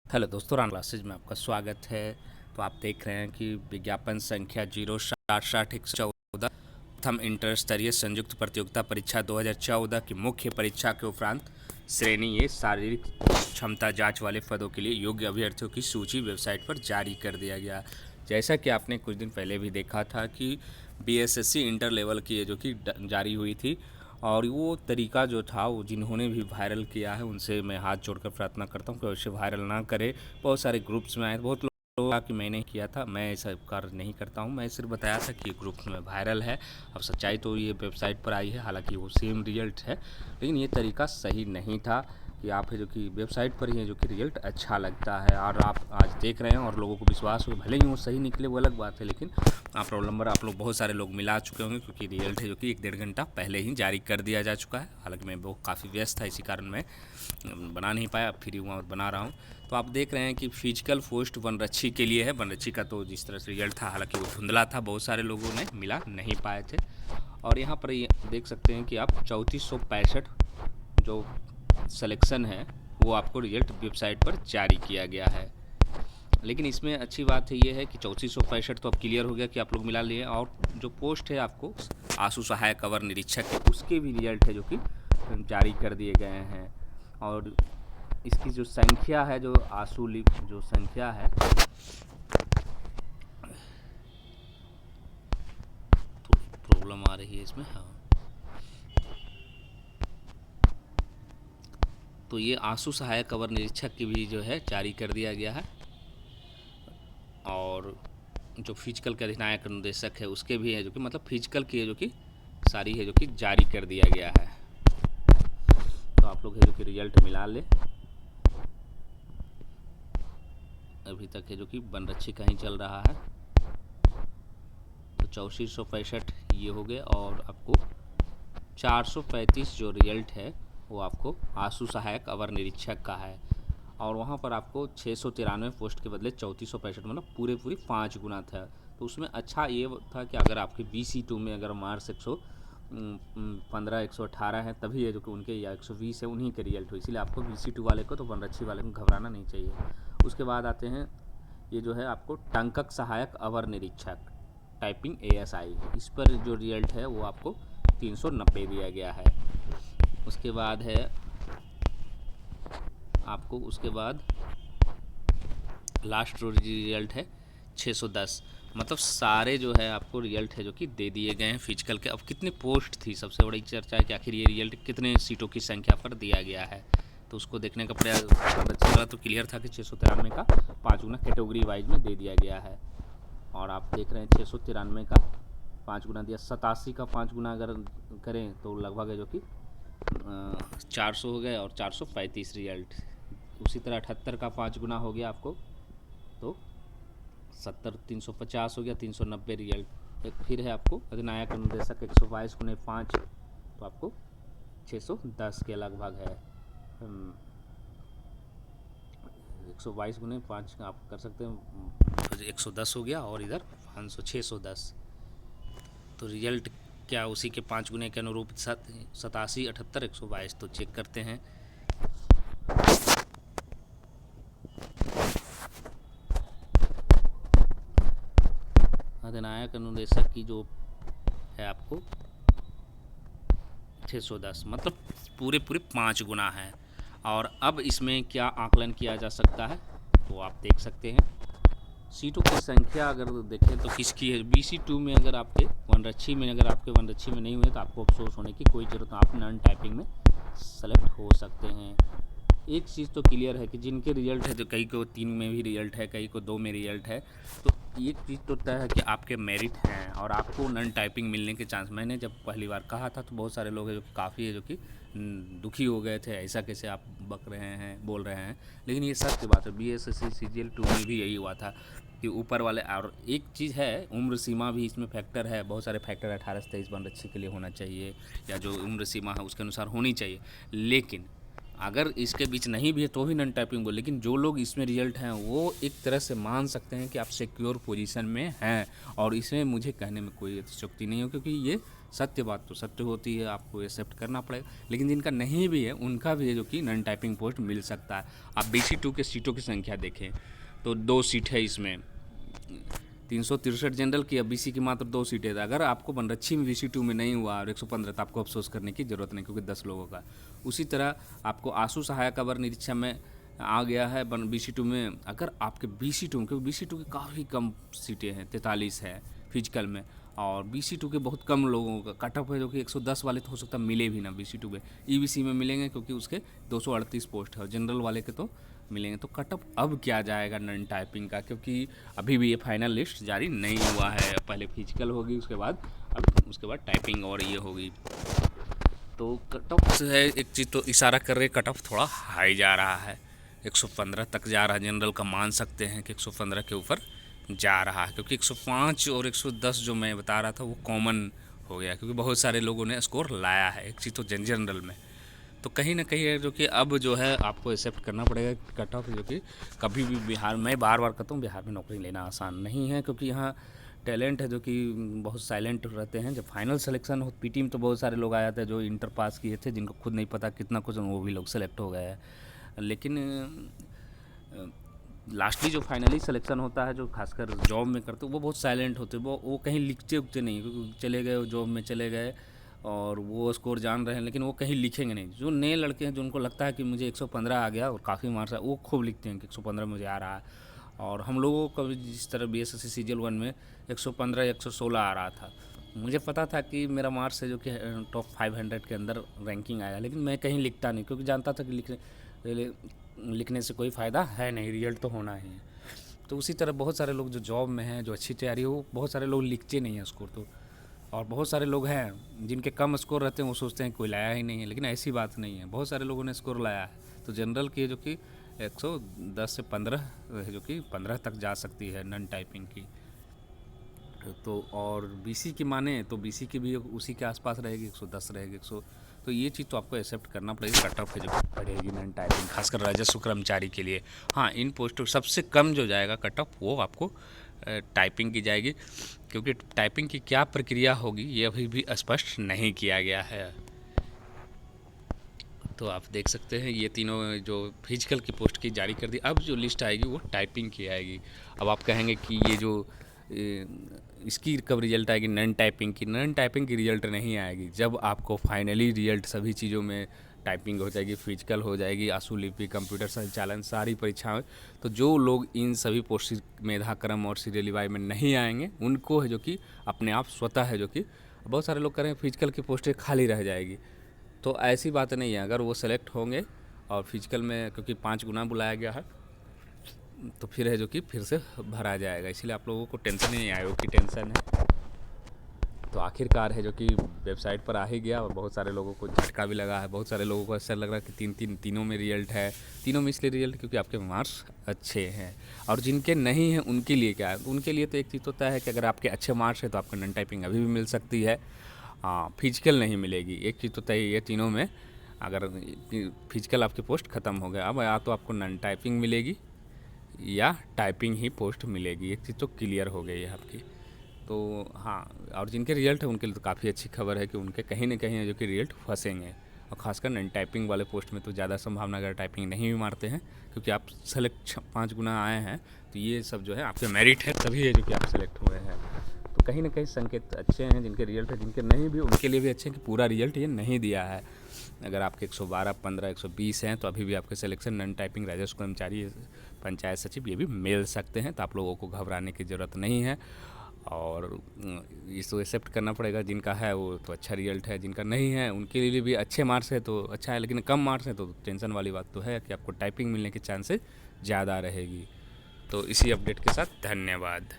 Hello दोस्तों, Ram classes में आपका स्वागत है। तो आप देख रहे हैं कि विज्ञापन संख्या 0676114 प्रथम इंटर स्तरीय संयुक्त प्रतियोगिता परीक्षा 2014 की मुख्य परीक्षा के उपरांत श्रेणी ए शारीरिक क्षमता जांच वाले पदों के लिए योग्य अभ्यर्थियों की सूची वेबसाइट पर जारी कर दिया गया। जैसा कि आपने कुछ दिन पहले भी देखा था कि बीएसएससी इंटर लेवल की जो कि जारी हुई थी, और वो तरीका जो था वो जिन्होंने भी वायरल किया है उनसे मैं हाथ जोड़कर प्रार्थना करता हूँ कि वैसे वायरल ना करें। बहुत सारे ग्रुप्स में आए, बहुत लोग कहा कि मैंने किया था। मैं ऐसा कार्य नहीं करता हूँ, मैं सिर्फ बताया था कि ये ग्रुप्स में वायरल है। अब सच्चाई तो ये वेबसाइट पर आई है, हालांकि वो सेम रिजल्ट है, लेकिन ये तरीका सही नहीं था कि आप है जो कि वेबसाइट पर ही है जो कि रिजल्ट अच्छा लगता है और आप आज देख रहे हैं और लोगों को विश्वास हो, भले ही वो सही निकले वो अलग बात है, लेकिन आप रोल नंबर आप लोग बहुत सारे लोग मिला चुके होंगे क्योंकि रिजल्ट है जो कि 1-1.5 घंटा पहले ही जारी कर दिया जा चुका है। हालांकि मैं वो काफ़ी व्यस्त था, इसी कारण मैं बना नहीं पाया, फ्री हुआ और बना रहा हूँ। तो आप देख रहे हैं कि फिजिकल पोस्ट वनरक्षी के लिए है। वनरक्षी का तो जिस तरह से रिजल्ट था, हालांकि वो धुंधला था, बहुत सारे लोगों ने मिला नहीं पाए थे। और यहाँ पर ये देख सकते हैं कि आप 3465 जो सिलेक्शन है वो आपको रिजल्ट वेबसाइट पर जारी किया गया है। लेकिन इसमें अच्छी बात है ये है कि 3465 तो अब क्लियर हो गया कि आप लोग मिला लिए, और जो पोस्ट है आपको आशु सहायक अवर निरीक्षक है उसके भी रिजल्ट है जो कि जारी कर दिए गए हैं। और इसकी जो संख्या है, जो जो संख्या है, तो प्रॉब्लम आ रही है इसमें। हाँ, तो ये आशु सहायक अवर निरीक्षक की भी जो है जारी कर दिया गया है, और जो फिजिकल के अधिनायक अनुदेशक है उसके भी है जो कि मतलब फिजिकल की है जो कि सारी है जो कि जारी कर दिया गया है। तो आप लोग है जो कि रिजल्ट मिला ले। अभी तक है जो कि वनरक्षी का ही चल रहा है। तो 3465 ये हो गए, और आपको 435 जो रिजल्ट है वो आपको आशु सहायक अवर निरीक्षक का है। और वहाँ पर आपको 693 पोस्ट के बदले 3465, मतलब पूरे 5 गुना था। तो उसमें अच्छा ये था कि अगर आपके BC2 में अगर मार्क्स 115 118 है तभी है जो कि उनके, या 120 है उन्हीं के रिजल्ट हुई, इसलिए आपको BC2 वाले को तो वनरक्षी वाले को घबराना नहीं चाहिए। उसके बाद आते हैं ये जो है आपको टंकक सहायक अवर निरीक्षक टाइपिंग ASI, इस पर जो रिजल्ट है वो आपको 390 दिया गया है। उसके बाद है आपको, उसके बाद लास्ट जो रिजल्ट है 610, मतलब सारे जो है आपको रिजल्ट है जो कि दे दिए गए हैं फिजिकल के। अब कितनी पोस्ट थी, सबसे बड़ी चर्चा है कि आखिर ये रिजल्ट कितने सीटों की संख्या पर दिया गया है, तो उसको देखने का प्रयास अच्छा लगा। तो क्लियर था कि 693 का 5 गुना कैटेगरी वाइज में दे दिया गया है। और आप देख रहे हैं 693 का 5 गुना दिया, 87 का 5 गुना अगर करें तो लगभग है जो कि 400 हो गए, और 435 रिजल्ट। उसी तरह 78 का 5 गुना हो गया आपको, तो 70 350 हो गया, 390 रिजल्ट। एक फिर है आपको अधिनायक अनुदेशक 122 गुने 5, तो आपको 610 के लगभग है। 122 गुने 5 आप कर सकते हैं, 110 हो गया, और इधर 500 610। तो रिजल्ट क्या उसी के 5 गुने के अनुरूप 87 78 122, तो चेक करते हैं। अधिनायक अनुदेशक की जो है आपको 610, मतलब पूरे 5 गुना है। और अब इसमें क्या आकलन किया जा सकता है, तो आप देख सकते हैं सीटों की संख्या अगर देखें तो किसकी है। BC2 में अगर आपके वनरक्षी में, अगर आपके वनरक्षी में नहीं हुए तो आपको अफसोस होने की कोई ज़रूरत नहीं, आप नॉन टाइपिंग में सेलेक्ट हो सकते हैं। एक चीज़ तो क्लियर है कि जिनके रिजल्ट है, तो कई को 3 में भी रिजल्ट है, कई को 2 में रिजल्ट है, तो एक चीज़ तो तय है कि आपके मेरिट हैं और आपको नॉन टाइपिंग मिलने के चांस। मैंने जब पहली बार कहा था तो बहुत सारे लोग हैं जो काफ़ी है जो कि दुखी हो गए थे, ऐसा कैसे आप बक रहे हैं, बोल रहे हैं, लेकिन ये सत्य बात है। BSSC CGL 2 में भी यही हुआ था कि ऊपर वाले। और एक चीज़ है, उम्र सीमा भी इसमें फैक्टर है, बहुत सारे फैक्टर 18 से 23 वनरक्षी के लिए होना चाहिए, या जो उम्र सीमा है उसके अनुसार होनी चाहिए। लेकिन अगर इसके बीच नहीं भी है तो ही नॉन टाइपिंग बोल, लेकिन जो लोग इसमें रिजल्ट हैं वो एक तरह से मान सकते हैं कि आप सिक्योर पोजीशन में हैं, और इसमें मुझे कहने में कोई अतिशयोक्ति नहीं हो, क्योंकि ये सत्य बात तो सत्य होती है, आपको एक्सेप्ट करना पड़ेगा। लेकिन जिनका नहीं भी है उनका भी है जो कि नॉन टाइपिंग पोस्ट मिल सकता है। आप BC2 के सीटों की संख्या देखें तो 2 सीट है इसमें, 363 जनरल की, अब BC की मात्र 2 सीटें। अगर आपको बनरक्षी में BC2 में नहीं हुआ और 115, तो आपको अफसोस करने की ज़रूरत नहीं, क्योंकि 10 लोगों का। उसी तरह आपको आशु सहायक अवर निरीक्षक में आ गया है BC2 में। अगर आपके BC2 में, क्योंकि BC2 की काफ़ी कम सीटें हैं, 43 है फिजिकल में, और BC2 के बहुत कम लोगों का कट ऑफ है, जो कि 110 वाले तो हो सकता है मिले भी ना BC2 में। EBC में मिलेंगे क्योंकि उसके 238 पोस्ट है, और जनरल वाले के तो मिलेंगे। तो कट ऑफ अब क्या जाएगा नॉन टाइपिंग का, क्योंकि अभी भी ये फाइनल लिस्ट जारी नहीं हुआ है। पहले फिजिकल होगी, उसके बाद उसके बाद टाइपिंग और ये होगी। तो कट ऑफ से है एक चीज़ तो इशारा कर रही है, कट ऑफ थोड़ा हाई जा रहा है, 115 तक जा रहा है। जनरल का मान सकते हैं कि 115 के ऊपर जा रहा है, क्योंकि 105 और 110 जो मैं बता रहा था वो कॉमन हो गया, क्योंकि बहुत सारे लोगों ने स्कोर लाया है एक चीज़ तो जनरल में। तो कहीं ना कहीं है जो कि अब जो है आपको एक्सेप्ट करना पड़ेगा कट ऑफ, जो कि कभी भी बिहार में, बार बार कहता हूँ, बिहार में नौकरी लेना आसान नहीं है, क्योंकि यहाँ टैलेंट है जो कि बहुत साइलेंट रहते हैं। जब फाइनल सिलेक्शन हो PT में तो बहुत सारे लोग आए थे जो इंटर पास किए थे, जिनको खुद नहीं पता कितना कुछ, वो भी लोग सेलेक्ट हो गए हैं। लेकिन लास्टली जो फाइनली सिलेक्शन होता है, जो खासकर जॉब में करते वो बहुत साइलेंट होते, वो कहीं लिखते उखते नहीं, क्योंकि चले गए जॉब में चले गए और वो स्कोर जान रहे हैं, लेकिन वो कहीं लिखेंगे नहीं। जो नए लड़के हैं, जो उनको लगता है कि मुझे 115 आ गया और काफ़ी मार्क्स है, वो खूब लिखते हैं कि 115 मुझे आ रहा है। और हम लोगों को भी जिस तरह BSSC CGL 1 में 115 या 116 आ रहा था, मुझे पता था कि मेरा मार्क्स है जो कि टॉप 500 के अंदर रैंकिंग आएगा, लेकिन मैं कहीं लिखता नहीं, क्योंकि जानता था कि लिखने से कोई फ़ायदा है नहीं, रिजल्ट तो होना ही है। तो उसी तरह बहुत सारे लोग जो जॉब में हैं, जो अच्छी तैयारी हो, बहुत सारे लोग लिखते नहीं हैं स्कोर तो। और बहुत सारे लोग हैं जिनके कम स्कोर रहते हैं, वो सोचते हैं कोई लाया ही नहीं है, लेकिन ऐसी बात नहीं है, बहुत सारे लोगों ने स्कोर लाया है। तो जनरल की जो कि 110 से 15 जो कि 15 तक जा सकती है नॉन टाइपिंग की। तो और BC की माने तो BC की भी उसी के आसपास रहेगी, 110 रहेगी, 100। तो ये चीज़ तो आपको एक्सेप्ट करना पड़ेगी, कट ऑफ है जो पड़ेगी नॉन टाइपिंग, खासकर राजस्व कर्मचारी के लिए। हाँ, इन पोस्टों सबसे कम जो जाएगा कट ऑफ, वो आपको टाइपिंग की जाएगी, क्योंकि टाइपिंग की क्या प्रक्रिया होगी ये अभी भी स्पष्ट नहीं किया गया है। तो आप देख सकते हैं ये तीनों जो फिजिकल की पोस्ट की जारी कर दी, अब जो लिस्ट आएगी वो टाइपिंग की आएगी। अब आप कहेंगे कि ये जो इसकी कब रिजल्ट आएगी, नॉन टाइपिंग की? नॉन टाइपिंग की रिजल्ट नहीं आएगी जब आपको फाइनली रिजल्ट सभी चीज़ों में टाइपिंग हो जाएगी, फिजिकल हो जाएगी, आशुलिपि, कंप्यूटर संचालन, सारी परीक्षाएं। तो जो लोग इन सभी पोस्ट मेधाक्रम और सीरियल वाई में नहीं आएंगे, उनको है जो कि अपने आप स्वतः है जो कि बहुत सारे लोग करें फिजिकल की पोस्टें खाली रह जाएगी। तो ऐसी बात नहीं है, अगर वो सेलेक्ट होंगे और फिजिकल में क्योंकि 5 गुना बुलाया गया है, तो फिर है जो कि फिर से भरा जाएगा। इसलिए आप लोगों को टेंशन नहीं, आयोग की टेंशन है। तो आखिरकार है जो कि वेबसाइट पर आ ही गया, और बहुत सारे लोगों को झटका भी लगा है। बहुत सारे लोगों को ऐसा लग रहा है कि तीनों में रिजल्ट है। तीनों में इसलिए रिजल्ट क्योंकि आपके मार्क्स अच्छे हैं, और जिनके नहीं हैं उनके लिए क्या है, उनके लिए तो एक चीज़ होता है कि अगर आपके अच्छे मार्क्स है तो आपको नॉन टाइपिंग अभी भी मिल सकती है। फिजिकल नहीं मिलेगी, एक चीज़ तो तय है, तीनों में अगर फिजिकल आपकी पोस्ट ख़त्म हो गया, अब या तो आपको नॉन टाइपिंग मिलेगी या टाइपिंग ही पोस्ट मिलेगी। एक चीज़ तो क्लियर हो गई है आपकी। तो हाँ, और जिनके रिजल्ट है उनके लिए तो काफ़ी अच्छी खबर है कि उनके कहीं ना कहीं जो कि रिजल्ट फंसेंगे, और ख़ासकर नॉन टाइपिंग वाले पोस्ट में तो ज़्यादा संभावना, अगर टाइपिंग नहीं भी मारते हैं, क्योंकि आप सेलेक्ट 5 गुना आए हैं, तो ये सब जो है आपके मेरिट है, तभी है जो कि आप सेलेक्ट हुए हैं। तो कहीं ना कहीं संकेत अच्छे हैं जिनके रिजल्ट है, जिनके नहीं भी उनके लिए भी अच्छे हैं कि पूरा रिजल्ट ये नहीं दिया है। अगर आपके 112, 15, 120 हैं तो अभी भी आपके सिलेक्शन नॉन टाइपिंग राजस्व कर्मचारी, पंचायत सचिव ये भी मिल सकते हैं। तो आप लोगों को घबराने की ज़रूरत नहीं है, और इसको एक्सेप्ट करना पड़ेगा। जिनका है वो तो अच्छा रिजल्ट है, जिनका नहीं है उनके लिए भी अच्छे मार्क्स है तो अच्छा है, लेकिन कम मार्क्स है तो टेंशन वाली बात तो है कि आपको टाइपिंग मिलने के चांसेस ज़्यादा रहेगी। तो इसी अपडेट के साथ धन्यवाद।